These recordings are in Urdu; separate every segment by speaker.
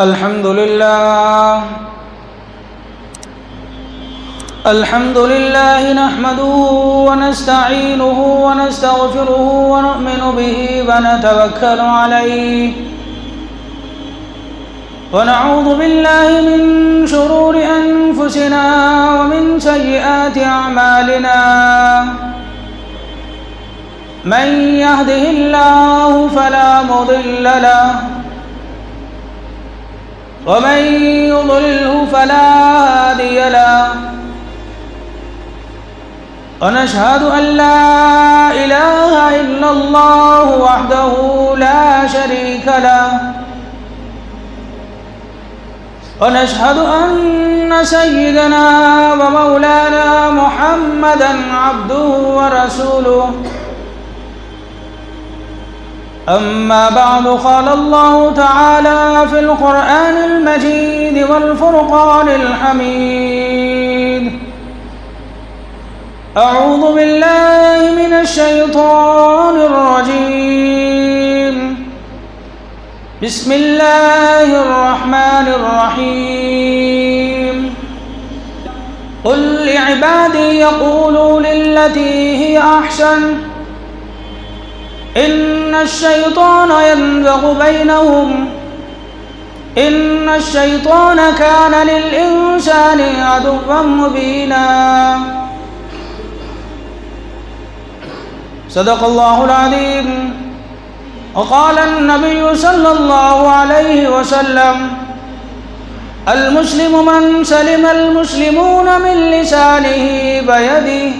Speaker 1: الحمد لله نحمده ونستعينه ونستغفره ونؤمن به ونتوكل عليه ونعوذ بالله من شرور أنفسنا ومن سيئات أعمالنا من يهده الله فلا مضل له ومن يضلله فلا هادي له ونشهد أن لا إله إلا الله وحده لا شريك له ونشهد أن سيدنا ومولانا محمدًا عبده ورسوله أما بعد قال الله تعالى في القرآن المجيد والفرقان الحميد أعوذ بالله من الشيطان الرجيم بسم الله الرحمن الرحيم قل لعبادي يقولوا للتي هي أحسن إن الشيطان ينزغ بينهم إن الشيطان كان للإنسان عدوا مبينا صدق الله العظيم وقال النبي صلى الله عليه وسلم المسلم من سلم المسلمون من لسانه ويده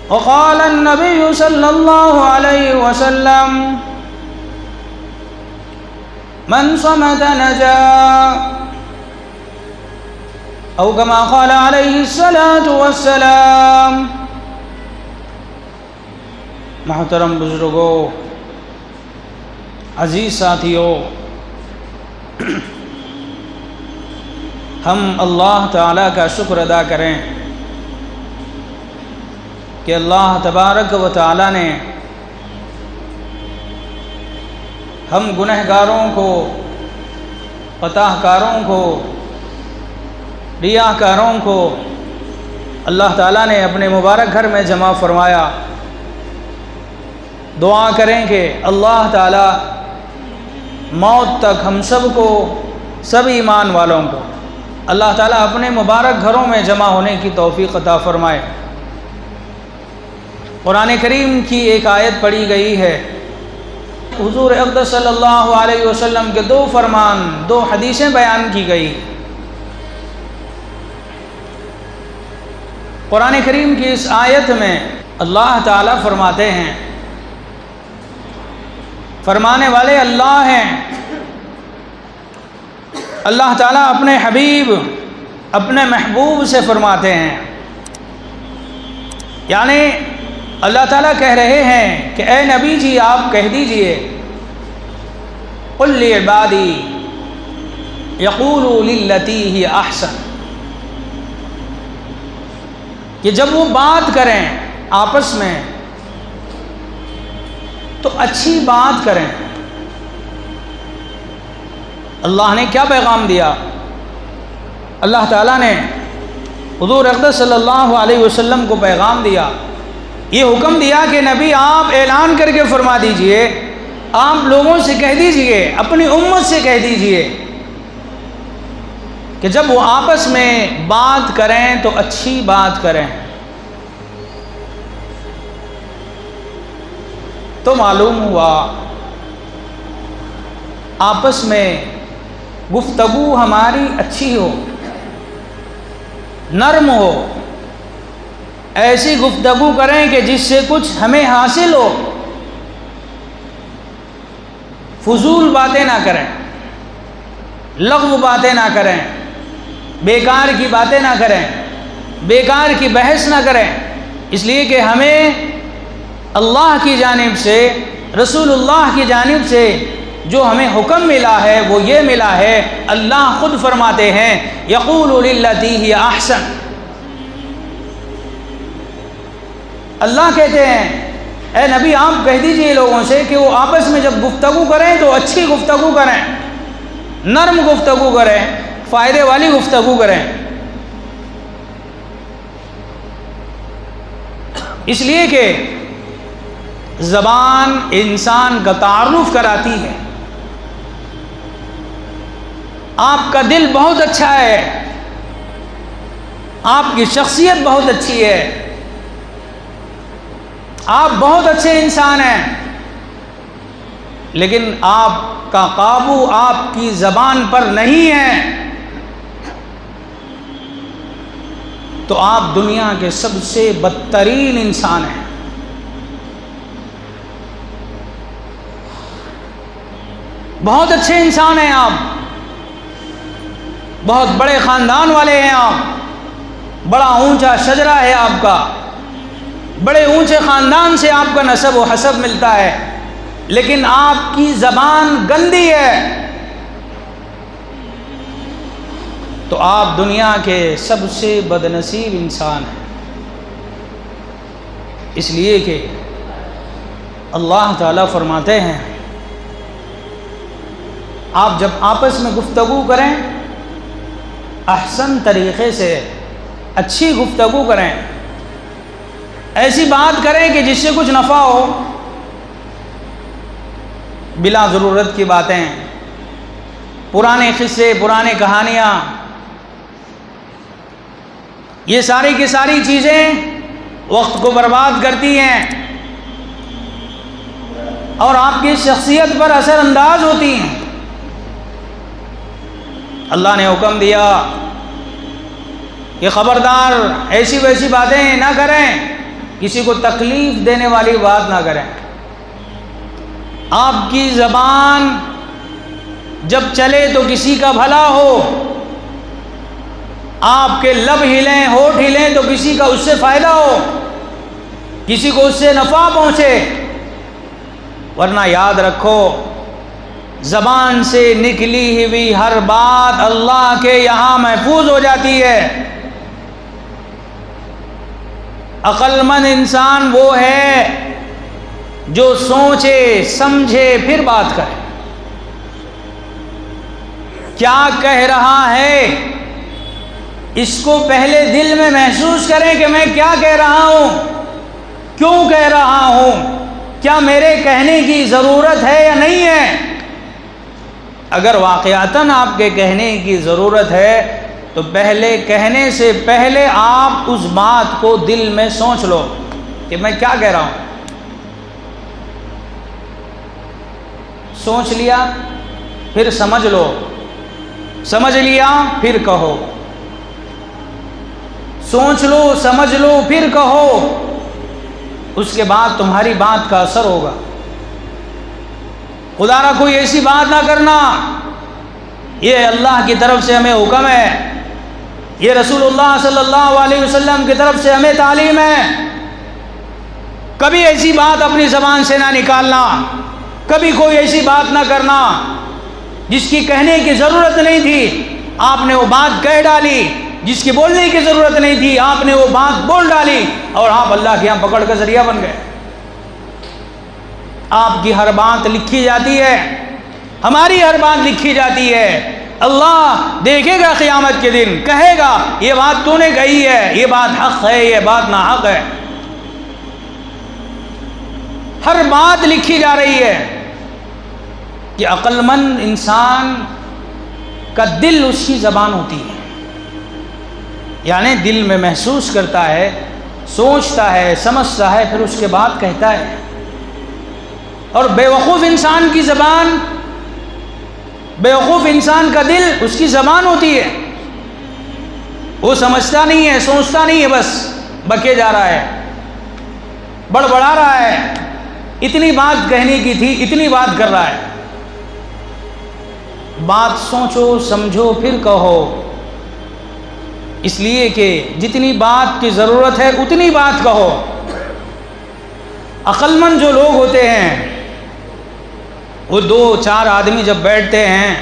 Speaker 1: وقال النبي صلى الله عليه وسلم من صمت نجا أو كما قال عليه الصلاة والسلام محترم بزرگوں، عزیز ساتھیوں، ہم اللہ تعالیٰ کا شکر ادا کریں کہ اللہ تبارک و تعالیٰ نے ہم گنہگاروں کو، خطا کاروں کو، ریاء کاروں کو اللہ تعالیٰ نے اپنے مبارک گھر میں جمع فرمایا۔ دعا کریں کہ اللہ تعالیٰ موت تک ہم سب کو، سب ایمان والوں کو اللہ تعالیٰ اپنے مبارک گھروں میں جمع ہونے کی توفیق عطا فرمائے۔ قرآن کریم کی ایک آیت پڑھی گئی ہے، حضور اقدس صلی اللہ علیہ وسلم کے دو فرمان، دو حدیثیں بیان کی گئی۔ قرآن کریم کی اس آیت میں اللہ تعالیٰ فرماتے ہیں، فرمانے والے اللہ ہیں۔ اللہ تعالیٰ اپنے حبیب، اپنے محبوب سے فرماتے ہیں، یعنی اللہ تعالیٰ کہہ رہے ہیں کہ اے نبی جی آپ کہہ دیجئے قل لعبادی یقولوا للتی ہی احسن، کہ جب وہ بات کریں آپس میں تو اچھی بات کریں۔ اللہ نے کیا پیغام دیا؟ اللہ تعالیٰ نے حضور اقدس صلی اللہ علیہ وسلم کو پیغام دیا، یہ حکم دیا کہ نبی آپ اعلان کر کے فرما دیجئے، آپ لوگوں سے کہہ دیجئے، اپنی امت سے کہہ دیجئے کہ جب وہ آپس میں بات کریں تو اچھی بات کریں۔ تو معلوم ہوا آپس میں گفتگو ہماری اچھی ہو، نرم ہو، ایسی گفتگو کریں کہ جس سے کچھ ہمیں حاصل ہو، فضول باتیں نہ کریں، لغو باتیں نہ کریں، بیکار کی باتیں نہ کریں، بیکار کی بحث نہ کریں، اس لیے کہ ہمیں اللہ کی جانب سے، رسول اللہ کی جانب سے جو ہمیں حکم ملا ہے وہ یہ ملا ہے، اللہ خود فرماتے ہیں یقول للتی ہی احسن۔ اللہ کہتے ہیں اے نبی آپ کہہ دیجئے لوگوں سے کہ وہ آپس میں جب گفتگو کریں تو اچھی گفتگو کریں، نرم گفتگو کریں، فائدے والی گفتگو کریں۔ اس لیے کہ زبان انسان کا تعارف کراتی ہے۔ آپ کا دل بہت اچھا ہے، آپ کی شخصیت بہت اچھی ہے، آپ بہت اچھے انسان ہیں، لیکن آپ کا قابو آپ کی زبان پر نہیں ہے، تو آپ دنیا کے سب سے بدترین انسان ہیں۔ بہت اچھے انسان ہیں آپ، بہت بڑے خاندان والے ہیں آپ، بڑا اونچا شجرہ ہے آپ کا، بڑے اونچے خاندان سے آپ کا نسب و حسب ملتا ہے، لیکن آپ کی زبان گندی ہے، تو آپ دنیا کے سب سے بدنصیب انسان ہیں۔ اس لیے کہ اللہ تعالیٰ فرماتے ہیں آپ جب آپس میں گفتگو کریں احسن طریقے سے اچھی گفتگو کریں، ایسی بات کریں کہ جس سے کچھ نفع ہو، بلا ضرورت کی باتیں، پرانے قصے، پرانے کہانیاں، یہ ساری کی ساری چیزیں وقت کو برباد کرتی ہیں اور آپ کی شخصیت پر اثر انداز ہوتی ہیں۔ اللہ نے حکم دیا کہ خبردار ایسی ویسی باتیں نہ کریں، کسی کو تکلیف دینے والی بات نہ کریں۔ آپ کی زبان جب چلے تو کسی کا بھلا ہو، آپ کے لب ہلیں، ہونٹ ہلیں تو کسی کا اس سے فائدہ ہو، کسی کو اس سے نفع پہنچے، ورنہ یاد رکھو زبان سے نکلی ہوئی ہر بات اللہ کے یہاں محفوظ ہو جاتی ہے۔ عقل مند انسان وہ ہے جو سوچے سمجھے پھر بات کرے، کیا کہہ رہا ہے اس کو پہلے دل میں محسوس کریں کہ میں کیا کہہ رہا ہوں، کیوں کہہ رہا ہوں، کیا میرے کہنے کی ضرورت ہے یا نہیں ہے۔ اگر واقعتاً آپ کے کہنے کی ضرورت ہے تو پہلے کہنے سے پہلے آپ اس بات کو دل میں سوچ لو کہ میں کیا کہہ رہا ہوں۔ سوچ لیا پھر سمجھ لو، سمجھ لیا پھر کہو، سوچ لو سمجھ لو پھر کہو، اس کے بعد تمہاری بات کا اثر ہوگا۔ خدا را کوئی ایسی بات نہ کرنا، یہ اللہ کی طرف سے ہمیں حکم ہے، یہ رسول اللہ صلی اللہ علیہ وسلم کی طرف سے ہمیں تعلیم ہے۔ کبھی ایسی بات اپنی زبان سے نہ نکالنا، کبھی کوئی ایسی بات نہ کرنا جس کی کہنے کی ضرورت نہیں تھی، آپ نے وہ بات کہہ ڈالی، جس کی بولنے کی ضرورت نہیں تھی آپ نے وہ بات بول ڈالی، اور آپ اللہ کے یہاں پکڑ کا ذریعہ بن گئے۔ آپ کی ہر بات لکھی جاتی ہے، ہماری ہر بات لکھی جاتی ہے۔ اللہ دیکھے گا قیامت کے دن، کہے گا یہ بات تو نے کہی ہے، یہ بات حق ہے، یہ بات ناحق ہے۔ ہر بات لکھی جا رہی ہے کہ عقل مند انسان کا دل اس کی زبان ہوتی ہے، یعنی دل میں محسوس کرتا ہے، سوچتا ہے، سمجھتا ہے، پھر اس کے بعد کہتا ہے۔ اور بے وقوف انسان کی زبان، بے وقوف انسان کا دل اس کی زبان ہوتی ہے، وہ سمجھتا نہیں ہے، سوچتا نہیں ہے، بس بکے جا رہا ہے، بڑبڑا رہا ہے، اتنی بات کہنے کی تھی اتنی بات کر رہا ہے۔ بات سوچو سمجھو پھر کہو، اس لیے کہ جتنی بات کی ضرورت ہے اتنی بات کہو۔ عقل مند جو لوگ ہوتے ہیں وہ دو چار آدمی جب بیٹھتے ہیں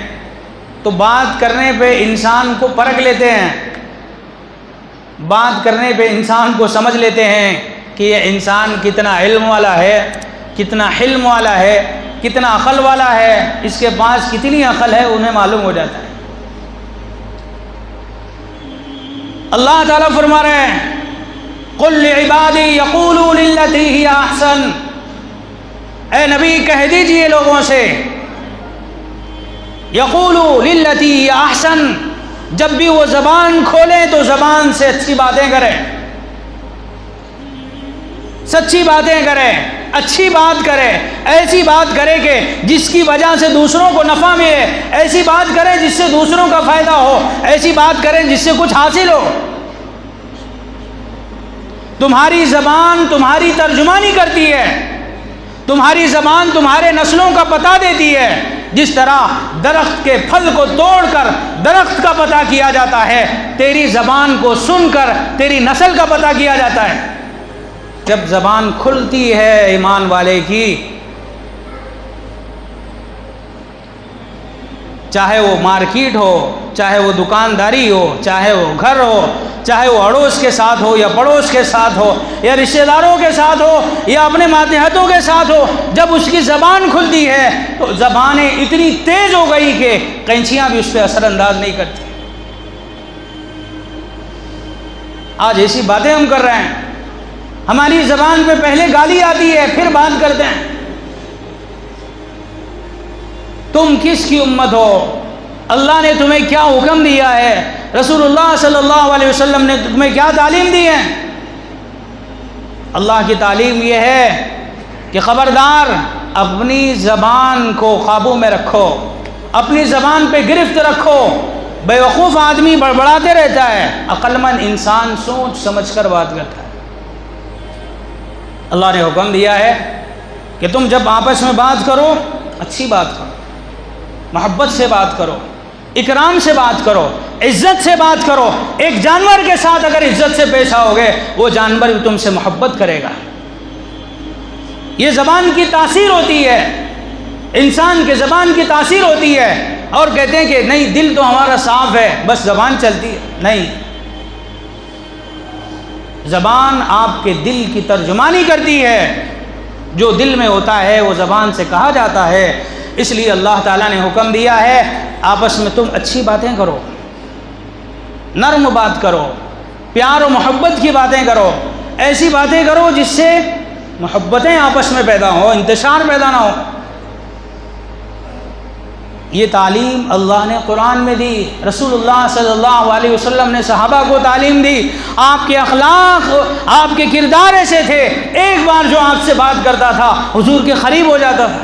Speaker 1: تو بات کرنے پہ انسان کو پرکھ لیتے ہیں، بات کرنے پہ انسان کو سمجھ لیتے ہیں کہ یہ انسان کتنا علم والا ہے، کتنا حلم والا ہے، کتنا عقل والا ہے، اس کے پاس کتنی عقل ہے، انہیں معلوم ہو جاتا ہے۔ اللہ تعالیٰ فرما رہے ہیں قُلْ لِعِبَادِي يَقُولُوا لِلَّتِي هِيَ أَحْسَنُ، اے نبی کہہ دیجئے لوگوں سے يَقُولُوا لِلَّتِي هِيَ أَحْسَنُ، جب بھی وہ زبان کھولیں تو زبان سے اچھی باتیں کریں، سچی باتیں کریں، اچھی بات کرے، ایسی بات کرے کہ جس کی وجہ سے دوسروں کو نفع ملے، ایسی بات کریں جس سے دوسروں کا فائدہ ہو، ایسی بات کریں جس سے کچھ حاصل ہو۔ تمہاری زبان تمہاری ترجمانی کرتی ہے، تمہاری زبان تمہارے نسلوں کا پتہ دیتی ہے، جس طرح درخت کے پھل کو توڑ کر درخت کا پتہ کیا جاتا ہے، تیری زبان کو سن کر تیری نسل کا پتہ کیا جاتا ہے۔ جب زبان کھلتی ہے ایمان والے کی، چاہے وہ مارکیٹ ہو، چاہے وہ دکانداری ہو، چاہے وہ گھر ہو، چاہے وہ اڑوس کے ساتھ ہو یا پڑوس کے ساتھ ہو یا رشتہ داروں کے ساتھ ہو یا اپنے ماتحتوں کے ساتھ ہو، جب اس کی زبان کھلتی ہے تو زبانیں اتنی تیز ہو گئی کہ قینچیاں بھی اس پہ اثر انداز نہیں کرتی۔ آج ایسی باتیں ہم کر رہے ہیں، ہماری زبان پہ پہلے گالی آتی ہے پھر بات کرتے ہیں۔ تم کس کی امت ہو؟ اللہ نے تمہیں کیا حکم دیا ہے؟ رسول اللہ صلی اللہ علیہ وسلم نے تمہیں کیا تعلیم دی ہے؟ اللہ کی تعلیم یہ ہے کہ خبردار اپنی زبان کو قابو میں رکھو، اپنی زبان پہ گرفت رکھو۔ بیوقوف آدمی بڑبڑاتے رہتا ہے، عقل مند انسان سوچ سمجھ کر بات کرتا ہے۔ اللہ نے حکم دیا ہے کہ تم جب آپس میں بات کرو اچھی بات کرو، محبت سے بات کرو، اکرام سے بات کرو، عزت سے بات کرو۔ ایک جانور کے ساتھ اگر عزت سے پیش آؤ گے وہ جانور بھی تم سے محبت کرے گا۔ یہ زبان کی تاثیر ہوتی ہے، انسان کے زبان کی تاثیر ہوتی ہے۔ اور کہتے ہیں کہ نہیں دل تو ہمارا صاف ہے بس زبان چلتی ہے، نہیں، زبان آپ کے دل کی ترجمانی کرتی ہے، جو دل میں ہوتا ہے وہ زبان سے کہا جاتا ہے۔ اس لیے اللہ تعالیٰ نے حکم دیا ہے آپس میں تم اچھی باتیں کرو، نرم بات کرو، پیار و محبت کی باتیں کرو، ایسی باتیں کرو جس سے محبتیں آپس میں پیدا ہو، انتشار پیدا نہ ہو۔ یہ تعلیم اللہ نے قرآن میں دی، رسول اللہ صلی اللہ علیہ وسلم نے صحابہ کو تعلیم دی۔ آپ کے اخلاق، آپ کے کردار ایسے تھے، ایک بار جو آپ سے بات کرتا تھا حضور کے قریب ہو جاتا تھا،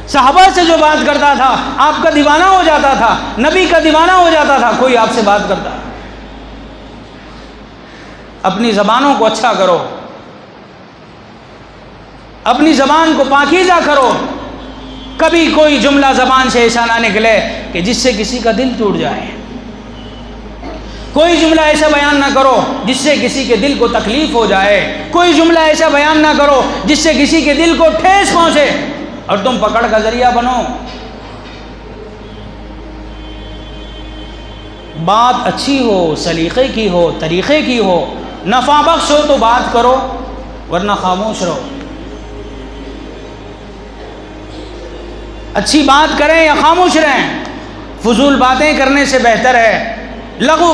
Speaker 1: صحابہ سے جو بات کرتا تھا آپ کا دیوانہ ہو جاتا تھا، نبی کا دیوانہ ہو جاتا تھا کوئی آپ سے بات کرتا۔ اپنی زبانوں کو اچھا کرو، اپنی زبان کو پاکیزہ کرو، کبھی کوئی جملہ زبان سے ایسا نہ نکلے کہ جس سے کسی کا دل ٹوٹ جائے، کوئی جملہ ایسا بیان نہ کرو جس سے کسی کے دل کو تکلیف ہو جائے، کوئی جملہ ایسا بیان نہ کرو جس سے کسی کے دل کو ٹھیس پہنچے اور تم پکڑ کا ذریعہ بنو۔ بات اچھی ہو، سلیقے کی ہو، طریقے کی ہو، نفع بخش ہو تو بات کرو ورنہ خاموش رہو۔ اچھی بات کریں یا خاموش رہیں، فضول باتیں کرنے سے بہتر ہے، لغو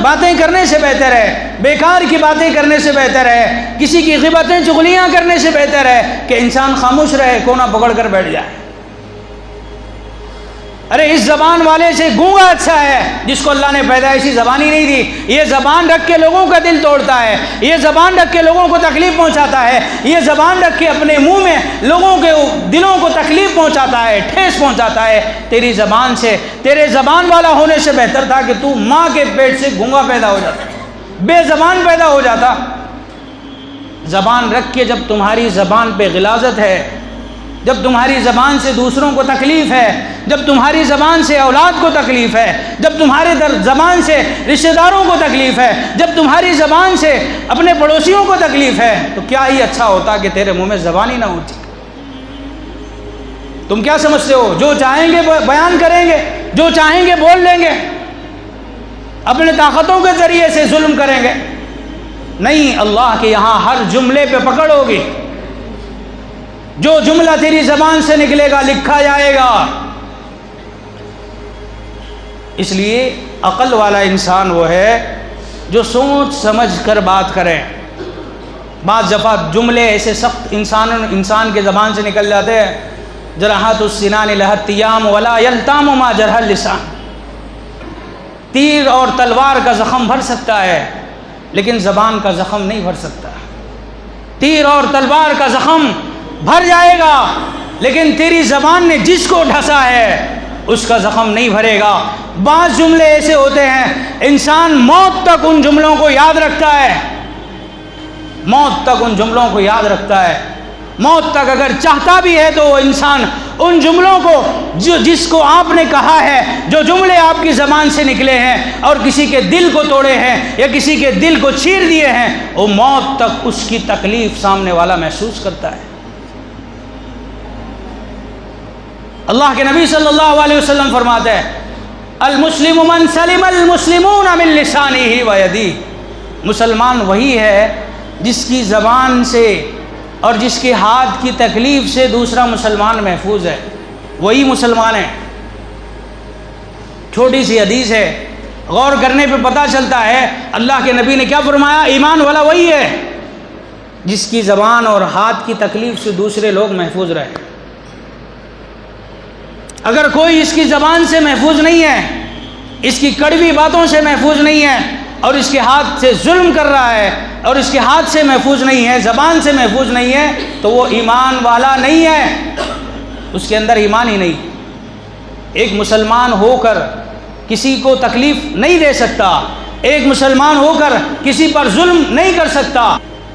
Speaker 1: باتیں کرنے سے بہتر ہے، بیکار کی باتیں کرنے سے بہتر ہے، کسی کی غیبتیں چغلیاں کرنے سے بہتر ہے کہ انسان خاموش رہے، کونا پکڑ کر بیٹھ جائے۔ ارے اس زبان والے سے گونگا اچھا ہے جس کو اللہ نے پیدائشی زبان ہی نہیں دی۔ یہ زبان رکھ کے لوگوں کا دل توڑتا ہے، یہ زبان رکھ کے لوگوں کو تکلیف پہنچاتا ہے، یہ زبان رکھ کے اپنے منہ میں لوگوں کے دلوں کو تکلیف پہنچاتا ہے، ٹھیس پہنچاتا ہے۔ تیری زبان سے، تیرے زبان والا ہونے سے بہتر تھا کہ تو ماں کے پیٹ سے گونگا پیدا ہو جاتا، بے زبان پیدا ہو جاتا۔ زبان رکھ کے جب تمہاری زبان پہ غلاظت ہے، جب تمہاری زبان سے دوسروں کو تکلیف ہے، جب تمہاری زبان سے اولاد کو تکلیف ہے، جب تمہاری زبان سے رشتہ داروں کو تکلیف ہے، جب تمہاری زبان سے اپنے پڑوسیوں کو تکلیف ہے، تو کیا ہی اچھا ہوتا کہ تیرے منہ میں زبان ہی نہ ہوتی۔ تم کیا سمجھتے ہو جو چاہیں گے بیان کریں گے، جو چاہیں گے بول لیں گے، اپنے طاقتوں کے ذریعے سے ظلم کریں گے؟ نہیں، اللہ کے یہاں ہر جملے پہ پکڑ ہوگی، جو جملہ تیری زبان سے نکلے گا لکھا جائے گا۔ اس لیے عقل والا انسان وہ ہے جو سوچ سمجھ کر بات کرے۔ بعض دفعہ جملے ایسے سخت انسان کے زبان سے نکل جاتے ہیں، جراحت السنان لها التیام ولا یلتام ما جرح اللسان، تیر اور تلوار کا زخم بھر سکتا ہے لیکن زبان کا زخم نہیں بھر سکتا۔ تیر اور تلوار کا زخم بھر جائے گا لیکن تیری زبان نے جس کو ڈھسا ہے اس کا زخم نہیں بھرے گا۔ بعض جملے ایسے ہوتے ہیں انسان موت تک ان جملوں کو یاد رکھتا ہے، موت تک ان جملوں کو یاد رکھتا ہے، موت تک اگر چاہتا بھی ہے تو وہ انسان ان جملوں کو جس کو آپ نے کہا ہے، جو جملے آپ کی زبان سے نکلے ہیں اور کسی کے دل کو توڑے ہیں یا کسی کے دل کو چیر دیے ہیں، وہ موت تک اس کی تکلیف سامنے والا محسوس کرتا ہے۔ اللہ کے نبی صلی اللہ علیہ وسلم فرماتے ہیں المسلم من سلم المسلمون من لسانه ویدیہ، مسلمان وہی ہے جس کی زبان سے اور جس کے ہاتھ کی تکلیف سے دوسرا مسلمان محفوظ ہے، وہی مسلمان ہے۔ چھوٹی سی حدیث ہے، غور کرنے پہ پتہ چلتا ہے اللہ کے نبی نے کیا فرمایا، ایمان والا وہی ہے جس کی زبان اور ہاتھ کی تکلیف سے دوسرے لوگ محفوظ رہے۔ اگر کوئی اس کی زبان سے محفوظ نہیں ہے، اس کی کڑوی باتوں سے محفوظ نہیں ہے اور اس کے ہاتھ سے ظلم کر رہا ہے اور اس کے ہاتھ سے محفوظ نہیں ہے، زبان سے محفوظ نہیں ہے، تو وہ ایمان والا نہیں ہے، اس کے اندر ایمان ہی نہیں۔ ایک مسلمان ہو کر کسی کو تکلیف نہیں دے سکتا، ایک مسلمان ہو کر کسی پر ظلم نہیں کر سکتا،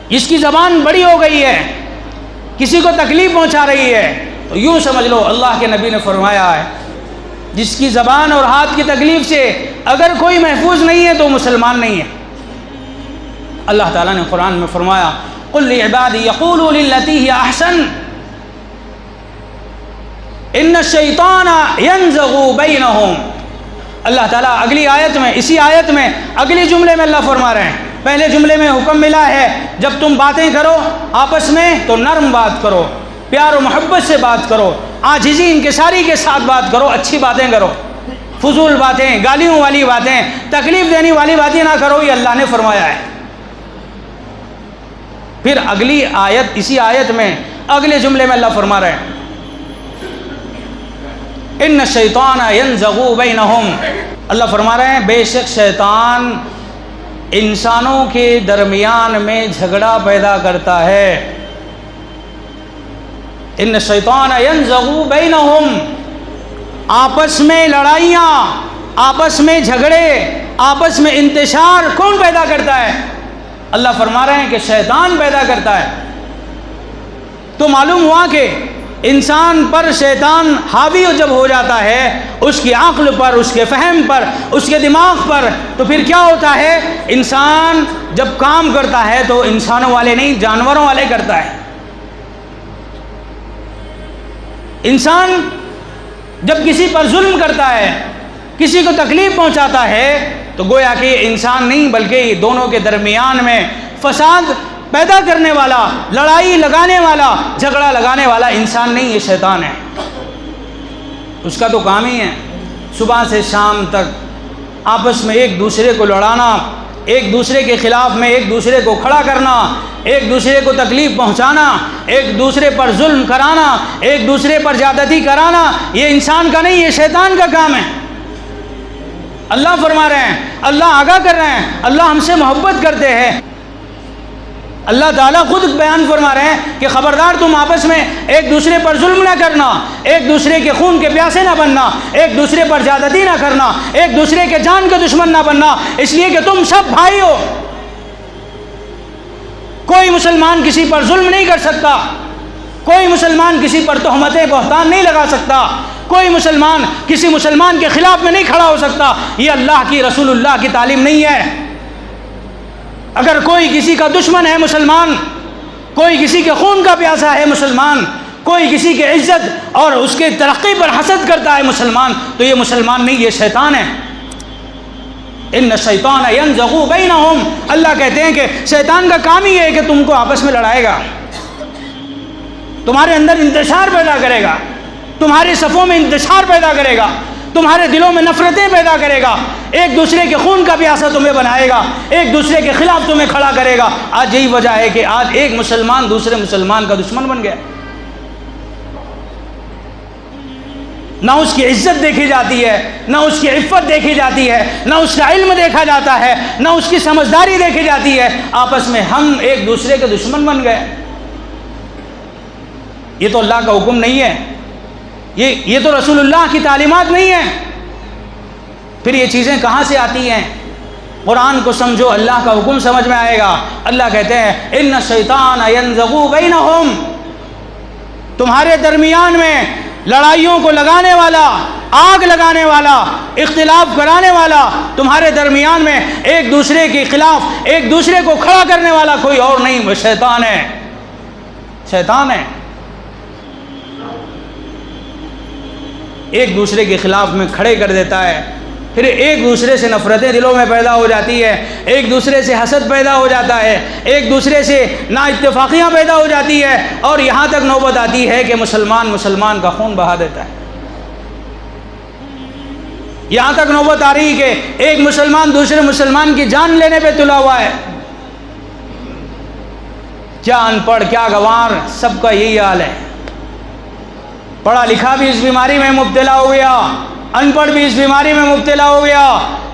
Speaker 1: جس کی زبان بڑی ہو گئی ہے، کسی کو تکلیف پہنچا رہی ہے، تو یوں سمجھ لو اللہ کے نبی نے فرمایا ہے جس کی زبان اور ہاتھ کی تکلیف سے اگر کوئی محفوظ نہیں ہے تو مسلمان نہیں ہے۔ اللہ تعالیٰ نے قرآن میں فرمایا قل لعبادی یقولوا للتی ہی احسن ان الشیطان ینزغ بینہم۔ اللہ تعالیٰ اگلی آیت میں، اسی آیت میں اگلی جملے میں اللہ فرما رہے ہیں، پہلے جملے میں حکم ملا ہے جب تم باتیں کرو آپس میں تو نرم بات کرو، پیار و محبت سے بات کرو، عاجزی انکساری کے ساتھ بات کرو، اچھی باتیں کرو، فضول باتیں، گالیوں والی باتیں، تکلیف دینے والی باتیں نہ کرو، یہ اللہ نے فرمایا ہے۔ پھر اگلی آیت، اسی آیت میں اگلے جملے میں اللہ فرما رہے ہیں ان الشیطان ینزغ بینہم، اللہ فرما رہے ہیں بے شک شیطان انسانوں کے درمیان میں جھگڑا پیدا کرتا ہے۔ ان الشیطان ینزغ بینہم، آپس میں لڑائیاں، آپس میں جھگڑے، آپس میں انتشار کون پیدا کرتا ہے؟ اللہ فرما رہے ہیں کہ شیطان پیدا کرتا ہے۔ تو معلوم ہوا کہ انسان پر شیطان حاوی جب ہو جاتا ہے، اس کی عقل پر، اس کے فہم پر، اس کے دماغ پر، تو پھر کیا ہوتا ہے، انسان جب کام کرتا ہے تو انسانوں والے نہیں جانوروں والے کرتا ہے۔ انسان جب کسی پر ظلم کرتا ہے، کسی کو تکلیف پہنچاتا ہے، تو گویا کہ انسان نہیں بلکہ دونوں کے درمیان میں فساد پیدا کرنے والا، لڑائی لگانے والا، جھگڑا لگانے والا انسان نہیں، یہ شیطان ہے۔ اس کا تو کام ہی ہے صبح سے شام تک آپس میں ایک دوسرے کو لڑانا، ایک دوسرے کے خلاف میں ایک دوسرے کو کھڑا کرنا، ایک دوسرے کو تکلیف پہنچانا، ایک دوسرے پر ظلم کرانا، ایک دوسرے پر زیادتی کرانا، یہ انسان کا نہیں، یہ شیطان کا کام ہے۔ اللہ فرما رہے ہیں، اللہ آگاہ کر رہے ہیں، اللہ ہم سے محبت کرتے ہیں۔ اللہ تعالیٰ خود بیان فرما رہے ہیں کہ خبردار تم آپس میں ایک دوسرے پر ظلم نہ کرنا، ایک دوسرے کے خون کے پیاسے نہ بننا، ایک دوسرے پر زیادتی نہ کرنا، ایک دوسرے کے جان کے دشمن نہ بننا، اس لیے کہ تم سب بھائی ہو۔ کوئی مسلمان کسی پر ظلم نہیں کر سکتا، کوئی مسلمان کسی پر تہمتیں بہتان نہیں لگا سکتا، کوئی مسلمان کسی مسلمان کے خلاف میں نہیں کھڑا ہو سکتا۔ یہ اللہ کی، رسول اللہ کی تعلیم نہیں ہے۔ اگر کوئی کسی کا دشمن ہے مسلمان، کوئی کسی کے خون کا پیاسا ہے مسلمان، کوئی کسی کے عزت اور اس کے ترقی پر حسد کرتا ہے مسلمان، تو یہ مسلمان نہیں، یہ شیطان ہے۔ ان الشیطان ینزغ بینہم، اللہ کہتے ہیں کہ شیطان کا کام ہی ہے کہ تم کو آپس میں لڑائے گا، تمہارے اندر انتشار پیدا کرے گا، تمہارے صفوں میں انتشار پیدا کرے گا، تمہارے دلوں میں نفرتیں پیدا کرے گا، ایک دوسرے کے خون کا پیاسا تمہیں بنائے گا، ایک دوسرے کے خلاف تمہیں کھڑا کرے گا۔ آج یہی وجہ ہے کہ آج ایک مسلمان دوسرے مسلمان کا دشمن بن گیا، نہ اس کی عزت دیکھی جاتی ہے، نہ اس کی عفت دیکھی جاتی ہے، نہ اس کا علم دیکھا جاتا ہے، نہ اس کی سمجھداری دیکھی جاتی ہے، آپس میں ہم ایک دوسرے کے دشمن بن گئے۔ یہ تو اللہ کا حکم نہیں ہے، یہ تو رسول اللہ کی تعلیمات نہیں ہیں۔ پھر یہ چیزیں کہاں سے آتی ہیں؟ قرآن کو سمجھو، اللہ کا حکم سمجھ میں آئے گا۔ اللہ کہتے ہیں ان الشیطان ینزغ بینہم، تمہارے درمیان میں لڑائیوں کو لگانے والا، آگ لگانے والا، اختلاف کرانے والا، تمہارے درمیان میں ایک دوسرے کے خلاف ایک دوسرے کو کھڑا کرنے والا کوئی اور نہیں، وہ شیطان ہے، شیطان ہے۔ ایک دوسرے کے خلاف میں کھڑے کر دیتا ہے، پھر ایک دوسرے سے نفرتیں دلوں میں پیدا ہو جاتی ہے، ایک دوسرے سے حسد پیدا ہو جاتا ہے، ایک دوسرے سے نا اتفاقیاں پیدا ہو جاتی ہے، اور یہاں تک نوبت آتی ہے کہ مسلمان کا خون بہا دیتا ہے۔ یہاں تک نوبت آ رہی کہ ایک مسلمان دوسرے مسلمان کی جان لینے پہ تلا ہوا ہے۔ کیا ان پڑھ کیا گوار، سب کا یہی حال ہے۔ پڑھا لکھا بھی اس بیماری میں مبتلا ہو گیا، ان پڑھ بھی اس بیماری میں مبتلا ہو گیا،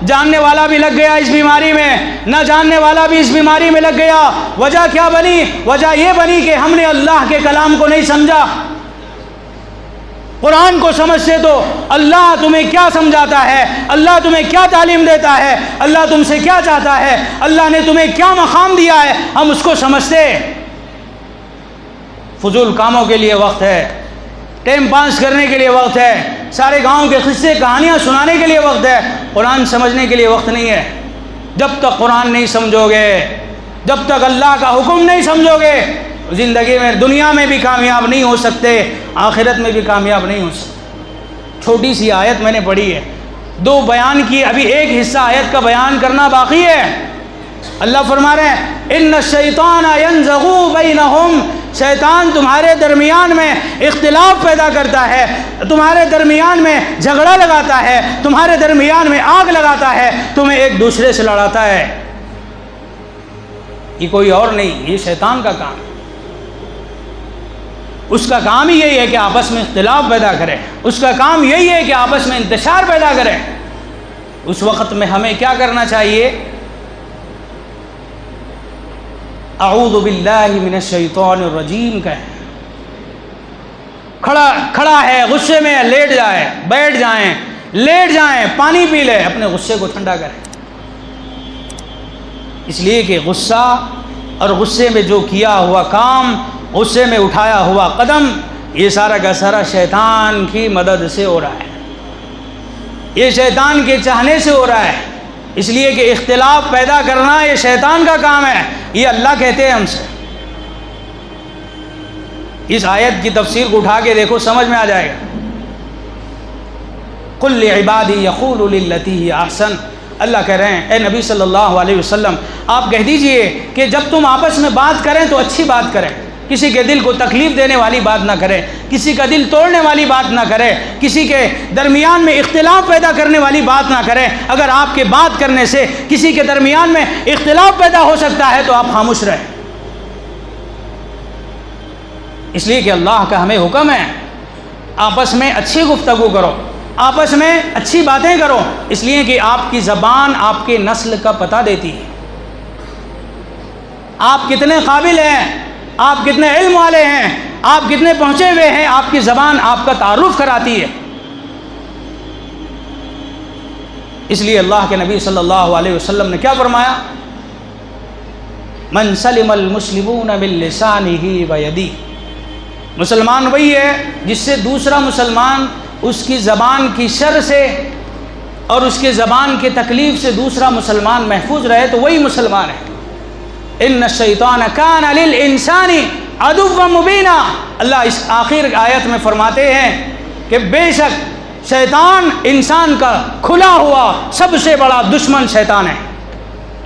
Speaker 1: جاننے والا بھی لگ گیا اس بیماری میں، نہ جاننے والا بھی اس بیماری میں لگ گیا۔ وجہ کیا بنی؟ وجہ یہ بنی کہ ہم نے اللہ کے کلام کو نہیں سمجھا۔ قرآن کو سمجھتے تو اللہ تمہیں کیا سمجھاتا ہے، اللہ تمہیں کیا تعلیم دیتا ہے، اللہ تم سے کیا چاہتا ہے، اللہ نے تمہیں کیا مقام دیا ہے، ہم اس کو سمجھتے۔ فضول کاموں کے لیے وقت ہے، ٹائم پاس کرنے کے لیے وقت ہے، سارے گاؤں کے قصے کہانیاں سنانے کے لیے وقت ہے، قرآن سمجھنے کے لیے وقت نہیں ہے۔ جب تک قرآن نہیں سمجھو گے، جب تک اللہ کا حکم نہیں سمجھو گے، زندگی میں دنیا میں بھی کامیاب نہیں ہو سکتے، آخرت میں بھی کامیاب نہیں ہو سکتے۔ چھوٹی سی آیت میں نے پڑھی ہے، 2 بیان کی، ابھی ایک حصہ آیت کا بیان کرنا باقی ہے۔ اللہ فرما رہے ہیں ان الشیطان ینزغ بینہم، شیطان تمہارے درمیان میں اختلاف پیدا کرتا ہے، تمہارے درمیان میں جھگڑا لگاتا ہے، تمہارے درمیان میں آگ لگاتا ہے، تمہیں ایک دوسرے سے لڑاتا ہے۔ یہ کوئی اور نہیں، یہ شیطان کا کام ہے۔ اس کا کام ہی یہی ہے کہ آپس میں اختلاف پیدا کرے، اس کا کام یہی ہے کہ آپس میں انتشار پیدا کرے۔ اس وقت میں ہمیں کیا کرنا چاہیے؟ اعوذ باللہ من الشیطان الرجیم کہیں، کھڑا ہے غصے میں، لیٹ جائے، بیٹھ جائیں، لیٹ جائیں، پانی پی لے، اپنے غصے کو ٹھنڈا کریں۔ اس لیے کہ غصہ اور غصے میں جو کیا ہوا کام، غصے میں اٹھایا ہوا قدم، یہ سارا کا سارا شیطان کی مدد سے ہو رہا ہے، یہ شیطان کے چاہنے سے ہو رہا ہے۔ اس لیے کہ اختلاف پیدا کرنا یہ شیطان کا کام ہے، یہ اللہ کہتے ہیں ہم سے۔ اس آیت کی تفسیر کو اٹھا کے دیکھو، سمجھ میں آ جائے گا۔ قل لعبادی یقولوا للتی ہی احسن، اللہ کہہ رہے ہیں اے نبی صلی اللہ علیہ وسلم آپ کہہ دیجئے کہ جب تم آپس میں بات کریں تو اچھی بات کریں، کسی کے دل کو تکلیف دینے والی بات نہ کرے، کسی کا دل توڑنے والی بات نہ کرے، کسی کے درمیان میں اختلاف پیدا کرنے والی بات نہ کرے۔ اگر آپ کے بات کرنے سے کسی کے درمیان میں اختلاف پیدا ہو سکتا ہے تو آپ خاموش رہیں، اس لیے کہ اللہ کا ہمیں حکم ہے آپس میں اچھی گفتگو کرو، آپس میں اچھی باتیں کرو، اس لیے کہ آپ کی زبان آپ کے نسل کا پتہ دیتی ہے، آپ کتنے قابل ہیں، آپ کتنے علم والے ہیں، آپ کتنے پہنچے ہوئے ہیں، آپ کی زبان آپ کا تعارف کراتی ہے۔ اس لیے اللہ کے نبی صلی اللہ علیہ وسلم نے کیا فرمایا؟ من سلم المسلمون من لسانہ ویدہ، مسلمان وہی ہے جس سے دوسرا مسلمان اس کی زبان کی شر سے اور اس کے زبان کے تکلیف سے دوسرا مسلمان محفوظ رہے تو وہی مسلمان ہے۔ ان الشیطان کان للانسان عدوا مبینا، اللہ اس آخر آیت میں فرماتے ہیں کہ بے شک شیطان انسان کا کھلا ہوا سب سے بڑا دشمن شیطان ہے۔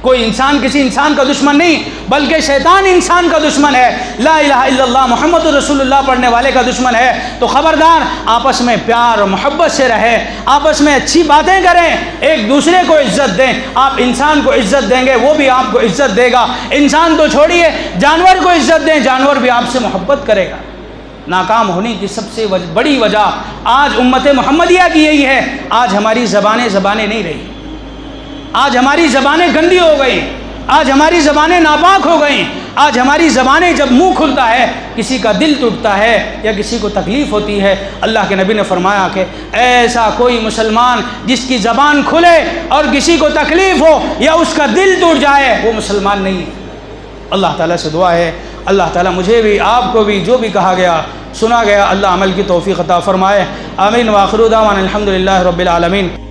Speaker 1: کوئی انسان کسی انسان کا دشمن نہیں، بلکہ شیطان انسان کا دشمن ہے، لا الہ الا اللہ محمد رسول اللہ پڑھنے والے کا دشمن ہے۔ تو خبردار آپس میں پیار اور محبت سے رہے، آپس میں اچھی باتیں کریں، ایک دوسرے کو عزت دیں۔ آپ انسان کو عزت دیں گے وہ بھی آپ کو عزت دے گا۔ انسان تو چھوڑیے، جانور کو عزت دیں، جانور بھی آپ سے محبت کرے گا۔ ناکام ہونے کی سب سے بڑی وجہ آج امت محمدیہ کی یہی ہے، آج ہماری زبانیں نہیں رہی، آج ہماری زبانیں گندی ہو گئی، آج ہماری زبانیں ناپاک ہو گئیں، آج ہماری زبانیں جب منہ کھلتا ہے کسی کا دل ٹوٹتا ہے یا کسی کو تکلیف ہوتی ہے۔ اللہ کے نبی نے فرمایا کہ ایسا کوئی مسلمان جس کی زبان کھلے اور کسی کو تکلیف ہو یا اس کا دل ٹوٹ جائے وہ مسلمان نہیں ہے۔ اللہ تعالیٰ سے دعا ہے اللہ تعالیٰ مجھے بھی آپ کو بھی جو بھی کہا گیا سنا گیا اللہ عمل کی توفیق عطا فرمائے۔ آمین۔ وآخر دعوانا الحمدللہ رب العالمین۔